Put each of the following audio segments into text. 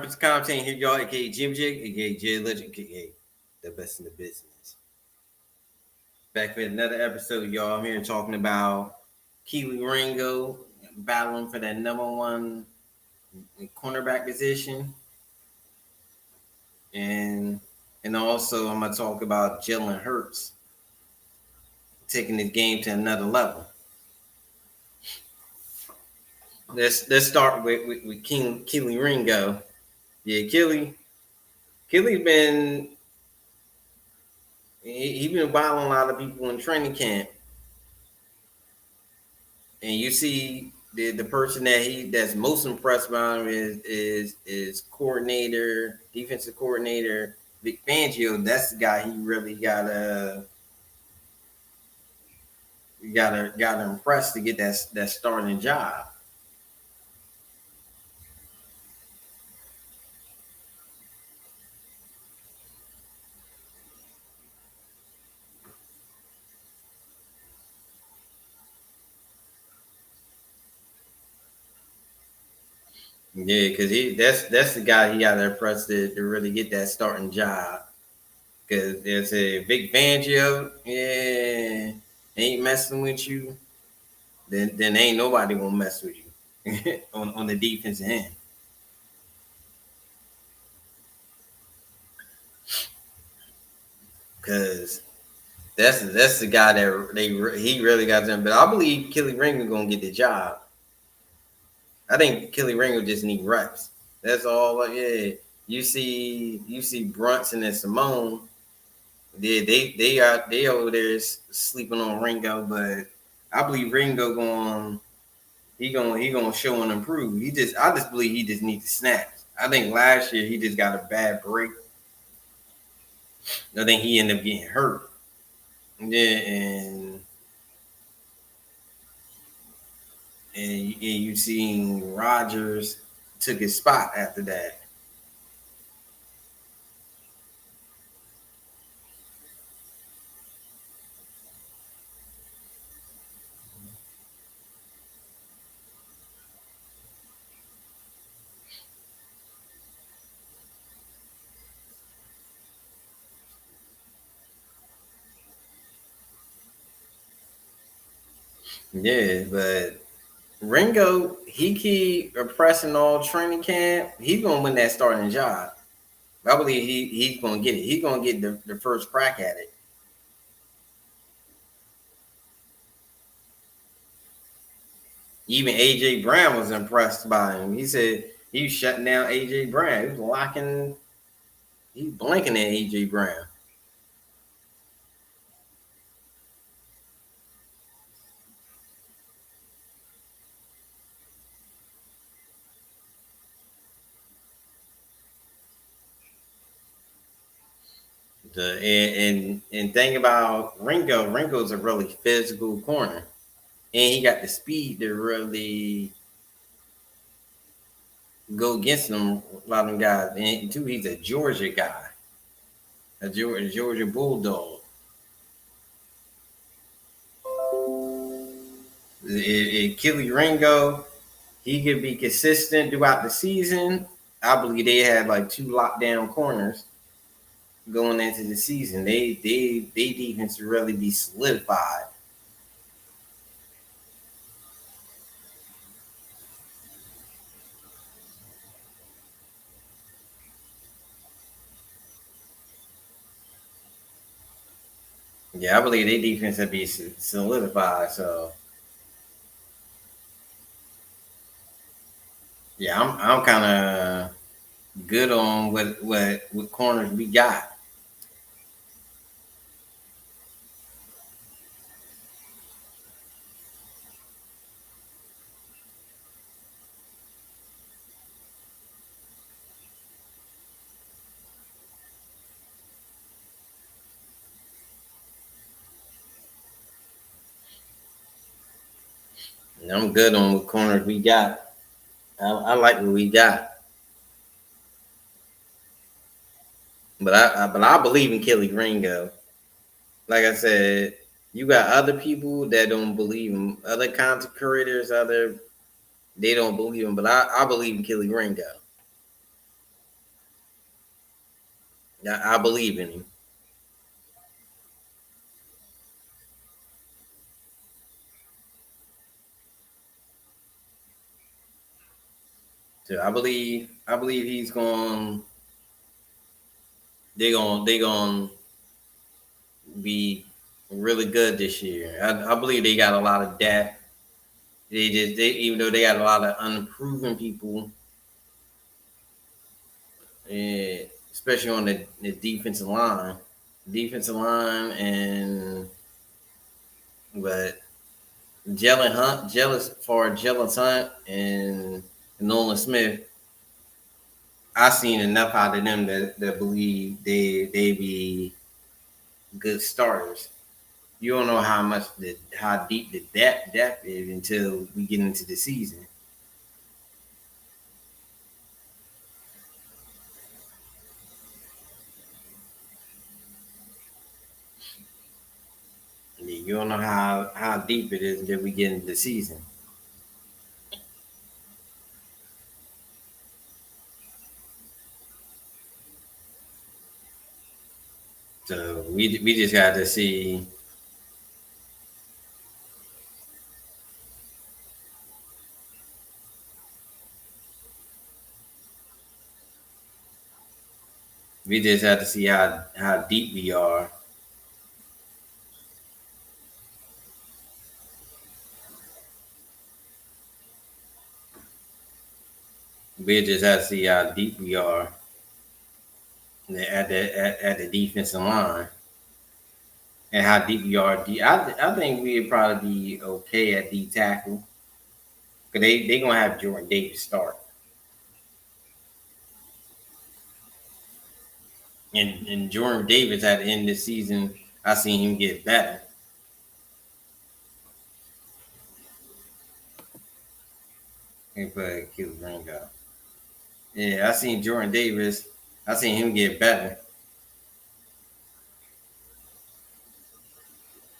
Rappers Content here, y'all, aka Jim Jig, aka J Legend, aka the best in the business. Back with another episode, y'all. I'm here talking about Keely Ringo battling for that number one cornerback position. And also I'm gonna talk about Jalen Hurts taking this game to another level. Let's start with Keely Ringo. Yeah, Keely's been he been battling a lot of people in training camp. And you see the person that's most impressed by him is coordinator, defensive coordinator Vic Fangio. That's the guy he really gotta impress to get that starting job. Yeah, because that's the guy he gotta impress to really get that starting job. Because there's a Vic Fangio, yeah, ain't messing with you, then ain't nobody gonna mess with you on the defensive end. Because that's the guy that he really got them. But I believe Kelly Ringo gonna get the job. I think Kelly Ringo just need reps. That's all. Yeah, you see Brunson and Simone. They over there sleeping on Ringo, but I believe Ringo he gonna show and improve. I just believe he just needs to snaps. I think last year he just got a bad break. I think he ended up getting hurt. Yeah, and you seen Rodgers took his spot after that. Yeah, but Ringo, he keep oppressing all training camp. He's gonna win that starting job. I believe he's gonna get it. He's gonna get the first crack at it. Even AJ Brown was impressed by him. He said he was shutting down AJ Brown. He was locking, he's blanking at AJ Brown. And think about Ringo. Ringo's a really physical corner, and he got the speed to really go against them. A lot of them guys, and too, he's a Georgia guy, a Georgia Bulldog. Kelly Ringo, he could be consistent throughout the season. I believe they had like two lockdown corners going into the season. They defense really be solidified. Yeah, I believe their defense would be solidified. So yeah, I'm kind of good on what corners we got. And I'm good on what corners we got. I like what we got, but I believe in Kelly Ringo. Like I said, you got other people that don't believe him. Other content creators, they don't believe him. But I believe in Kelly Ringo. I believe in him. So I believe he's going. They going to be really good this year. I believe they got a lot of depth. They even though they got a lot of unproven people, especially on the defensive line, and but Jalen Hunt and Nolan Smith, I seen enough out of them that believe they be good starters. You don't know how deep the depth is until we get into the season. You don't know how deep it is until we get into the season. So we just got to see. We just have to see how deep we are. We just have to see how deep we are at the defensive line and how deep we are. I think we'd probably be okay at D tackle because they gonna have Jordan Davis start, and Jordan Davis at the end of the season, I seen him get better. He put Keith Ringo. Yeah, I seen Jordan Davis. I seen him get better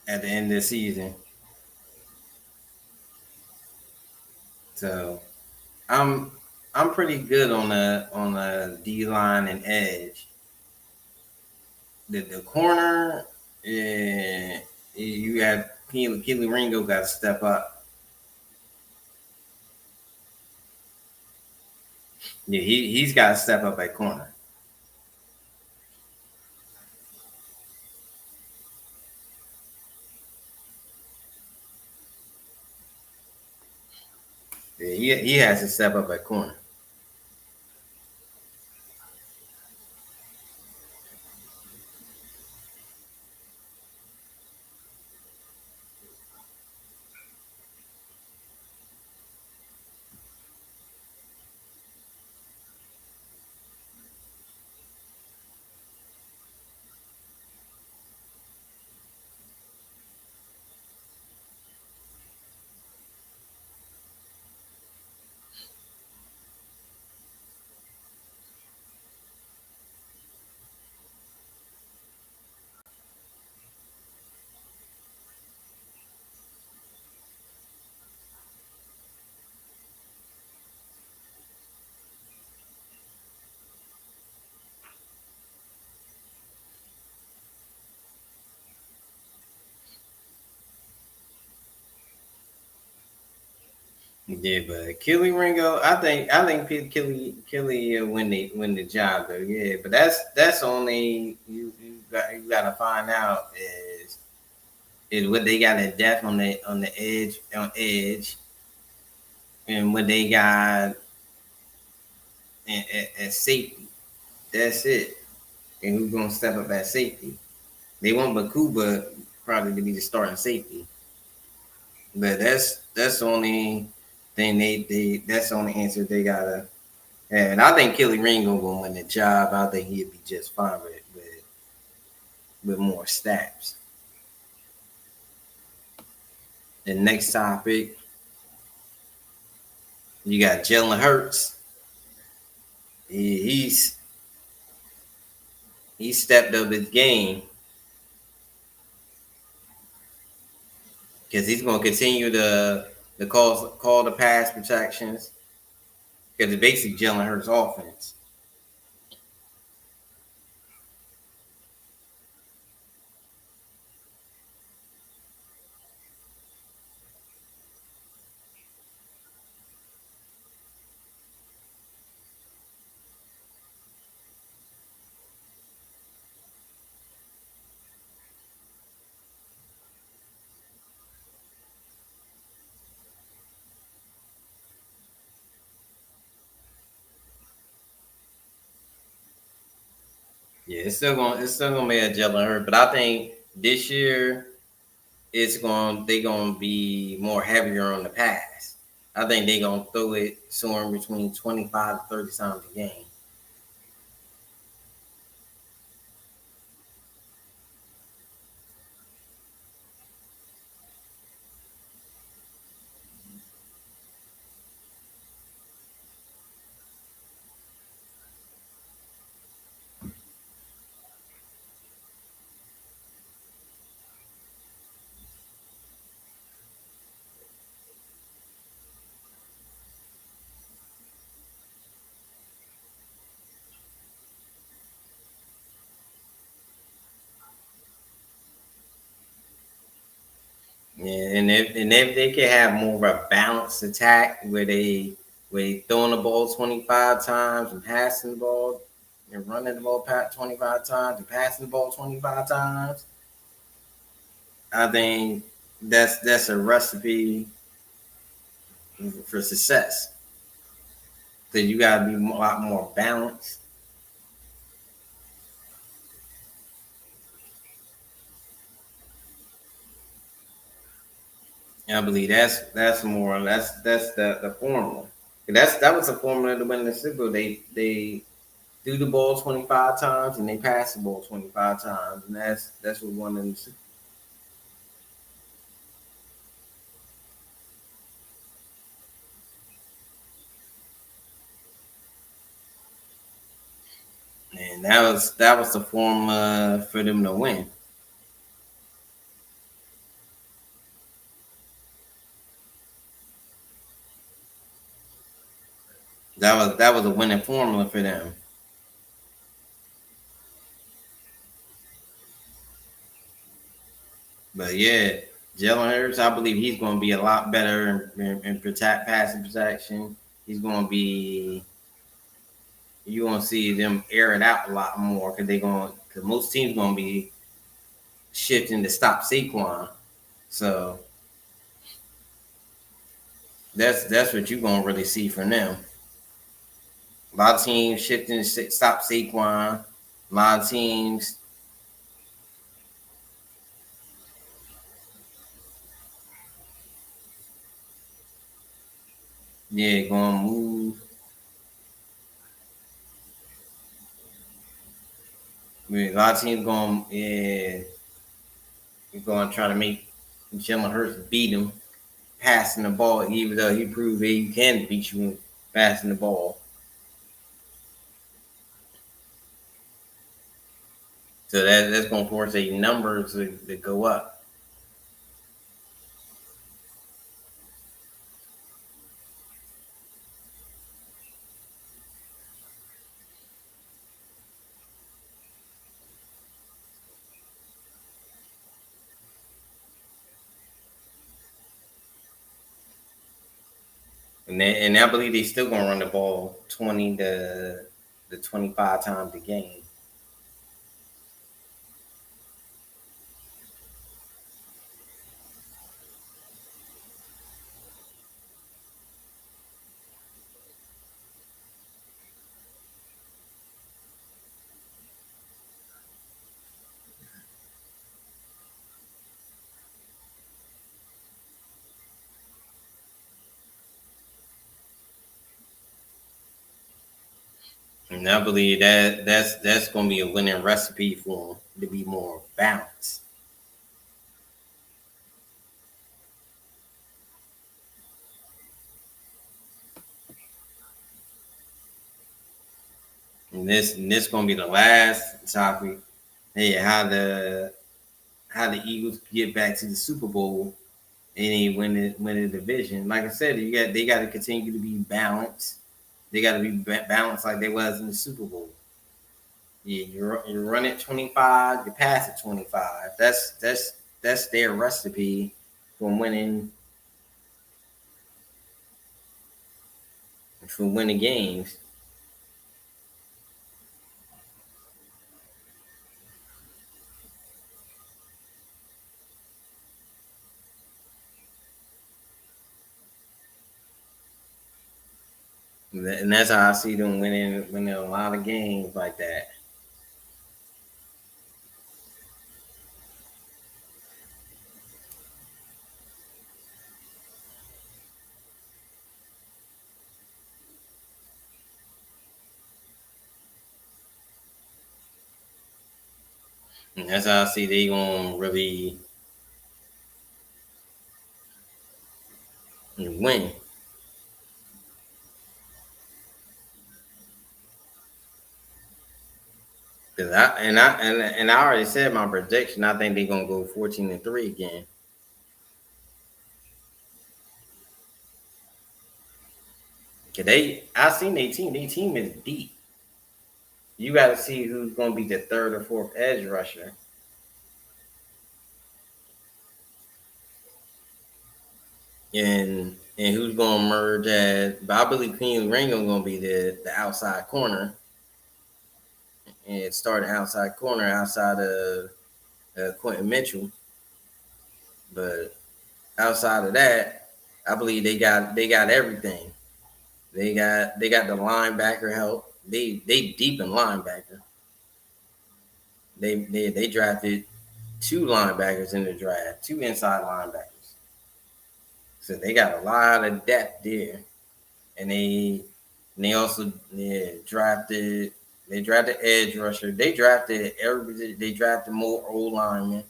at the end of the season. So I'm I'm pretty good on the D line and edge. The corner, yeah, you got Keely Ringo got to step up. Yeah, he's got to step up at corner. Yeah, he has to step up at corner. Yeah, but Kelly Ringo, I think Kelly win the job though. Yeah, but that's only you got to find out is what they got in depth on the edge and what they got at safety. That's it. And who's gonna step up at safety? They want Bakuba probably to be the starting safety, but that's the only thing they that's the only answer they gotta. And I think Kelly Ringo gonna win the job. I think he'd be just fine with more snaps. The next topic, you got Jalen Hurts. He's he stepped up his game because he's gonna continue the call the pass protections because it's basically Jalen Hurts offense. Yeah, it's still gonna be a Jalen Hurts, but I think this year they gonna be more heavier on the pass. I think they gonna throw it somewhere between 25 to 30 times a game. Yeah, and if they could have more of a balanced attack where they throwing the ball 25 times and passing the ball and running the ball 25 times and passing the ball 25 times, I think that's a recipe for success. Because you got to be a lot more balanced. And I believe that's the formula. That was the formula to win the Super Bowl. They do the ball 25 times and they pass the ball 25 times, and that's what won them the Super Bowl. And that was the formula for them to win. That was a winning formula for them. But yeah, Jalen Hurts, I believe he's going to be a lot better in passing protection. He's going to be you're gonna see them air it out a lot more because most teams gonna be shifting to stop Saquon. So that's what you're gonna really see from them. A lot of teams shifting to stop Saquon. A lot of teams, yeah, gonna move. A lot of teams going to try to make Jalen Hurts beat him passing the ball, even though he proved he can beat you passing the ball. So that's going to force a numbers to go up. And I believe they still gonna run the ball 20 to 25 times a game. And I believe that's gonna be a winning recipe for them to be more balanced. And this gonna be the last topic. Hey, how the Eagles get back to the Super Bowl and they win the division. Like I said, they got to continue to be balanced. They got to be balanced like they was in the Super Bowl. Yeah, you run it 25, you pass it 25. That's their recipe for winning games. And that's how I see them winning a lot of games like that. And that's how I see they gonna really win. Cause I already said my prediction. I think they're gonna go 14-3 again. Cause I seen their team. Their team is deep. You got to see who's gonna be the third or fourth edge rusher, and who's gonna merge as. But I believe ringo gonna be the outside corner and start outside corner outside of Quentin Mitchell. But outside of that, I believe they got everything. They got the linebacker help. They deep in linebacker. They drafted two linebackers in the draft, two inside linebackers. So they got a lot of depth there, and they also drafted edge rusher. They drafted everybody. They drafted more old linemen.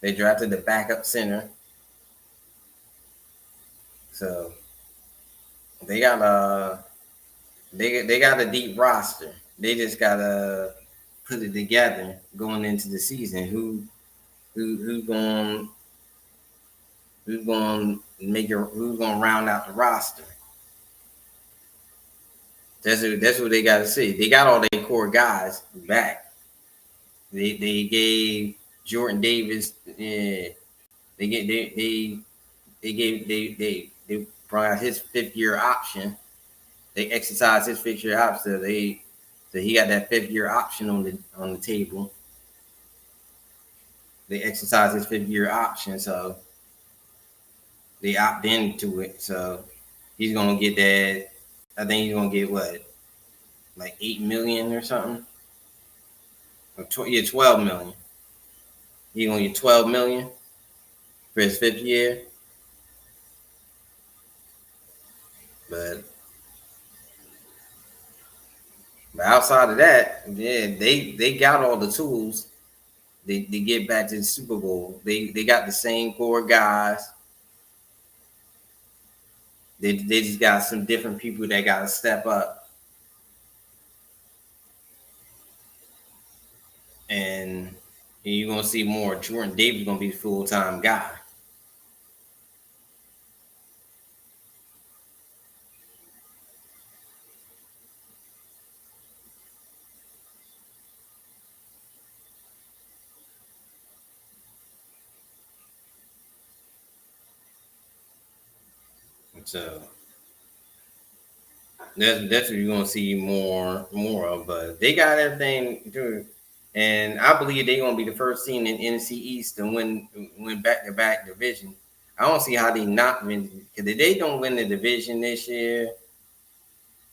They drafted the backup center. So they got they got a deep roster. They just gotta put it together going into the season. Who's going who's going to round out the roster? That's what they got to see. They got all their core guys back. They gave Jordan Davis. Yeah, they get they gave they brought out his 5th-year option. They exercised his 5th-year option. So he got that 5th-year option on the table. They exercised his 5th-year option, so they opt into it. So he's gonna get that. I think he's gonna get what, like 8 million or something. Or 12 million. He's gonna get 12 million for his 5th year. But outside of that, yeah, they got all the tools. They get back to the Super Bowl. They got the same core guys. They just got some different people that got to step up, and you're gonna see more. Jordan Davis gonna be the full time guy. So that's what you're gonna see more of. But they got everything, dude. And I believe they're gonna be the first team in NFC East to win back to back division. I don't see how they not win, because if they don't win the division this year,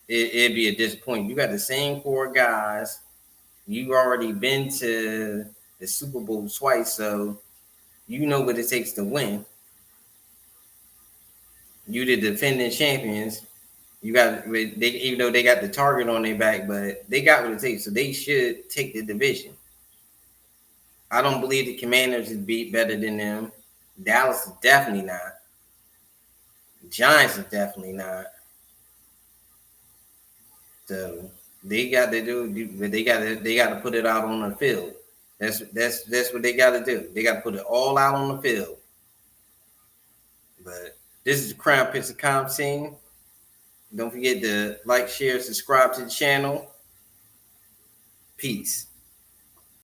it'd be a disappointment. You got the same core guys. You already been to the Super Bowl twice, so you know what it takes to win. You the defending champions. You got even though they got the target on their back, but they got what it takes, so they should take the division. I don't believe the Commanders is beat better than them. Dallas is definitely not. Giants is definitely not. So they got to do, but they got to put it out on the field. That's what they got to do. They got to put it all out on the field. But this is the Crown Picks of Comp Team. Don't forget to like, share, subscribe to the channel. Peace.